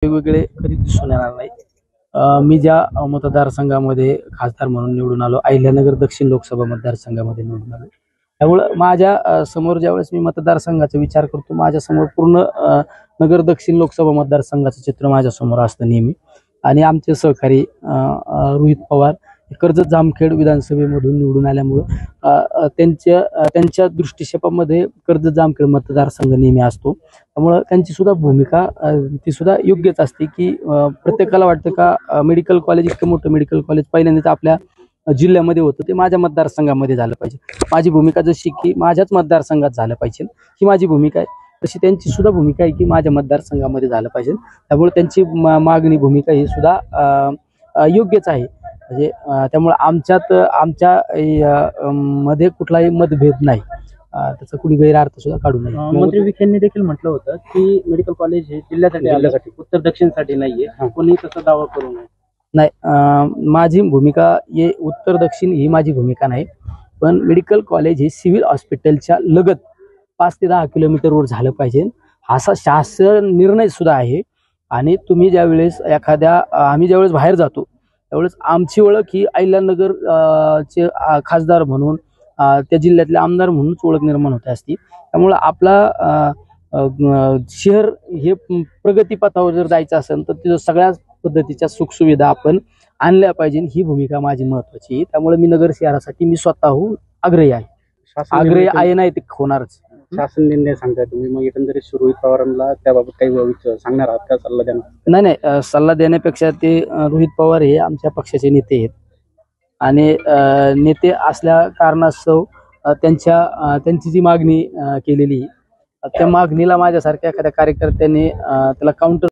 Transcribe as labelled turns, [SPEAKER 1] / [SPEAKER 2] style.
[SPEAKER 1] वेगवेगळे कधी दिसून येणार नाही। मी ज्या मतदारसंघामध्ये खासदार म्हणून निवडून आलो, अहिल्यानगर दक्षिण लोकसभा मतदारसंघामध्ये निवडून आलो, त्यामुळे माझ्या समोर ज्यावेळेस मी मतदारसंघाचा विचार करतो, माझ्या समोर पूर्ण नगर दक्षिण लोकसभा मतदारसंघाचं चित्र माझ्या समोर असतं नेहमी। आणि आमचे सहकारी रोहित पवार कर्जत जामखेड विधानसभेमधून निवडून आल्यामुळे त्यांच्या दृष्टिक्षेपामध्ये कर्जत जामखेड मतदारसंघ नेहमी असतो। त्यामुळे त्यांची सुद्धा भूमिका ती सुद्धा योग्यच असते की प्रत्येकाला वाटतं का मेडिकल कॉलेज, इतकं मोठं मेडिकल कॉलेज पहिल्यांदाच आपल्या जिल्ह्यामध्ये होतं, ते माझ्या मतदारसंघामध्ये झालं पाहिजे। माझी भूमिका जशी की माझ्याच मतदारसंघात झालं पाहिजे ही माझी भूमिका आहे, तशी त्यांची सुद्धा भूमिका आहे की माझ्या मतदारसंघामध्ये झालं पाहिजे। त्यामुळे त्यांची मागणी भूमिका ही सुद्धा योग्यच आहे। म्हणजे त्यामुळे आमच्या मध्ये कुठलाही मतभेद नाही, त्याचा कुणी गैरअर्थ सुद्धा काढू नये।
[SPEAKER 2] मंत्री विखेंनी देखील म्हटलं होतं की मेडिकल कॉलेज हे जिल्ह्यासाठी उत्तर दक्षिणसाठी नाहीये, कोणी तसा दावा करू नये।
[SPEAKER 1] नाही, माझी भूमिका ये उत्तर दक्षिण ही माझी भूमिका नाही, पण मेडिकल कॉलेज हे सिव्हिल हॉस्पिटलच्या लगत 5 ते 10 किलोमीटरवर झालं पाहिजे, हा शासन निर्णय सुद्धा आहे। आणि तुम्ही ज्यावेळेस आम्ही ज्यावेळेस बाहेर जातो त्यावेळेस आमची ओळख ही अहिल्यानगर चे खासदार म्हणून, त्या जिल्ह्यातले आमदार म्हणूनच ओळख निर्माण होते असती। त्यामुळे आपला शहर हे प्रगतीपथावर जर जायचं असेल तर तिथं सगळ्या पद्धतीच्या सुखसुविधा आपण आणल्या पाहिजे, ही भूमिका माझी महत्वाची आहे। त्यामुळे मी नगर शहरासाठी मी स्वतःहून आग्रही आहे नाही ते होणारच।
[SPEAKER 2] शासन निर्णय सांगताय तुम्ही, मग एकंदरीत रोहित पवारांना त्याबाबत काही सांगणार आहात का, सल्ला देणार?
[SPEAKER 1] नाही, सल्ला देण्यापेक्षा ते रोहित पवार हे आमच्या पक्षाचे नेते आहेत आणि नेते असल्या कारणास्तव त्यांची जी मागणी केलेली, त्या मागणीला माझ्यासारख्या एखाद्या कार्यकर्त्याने त्याला काउंटर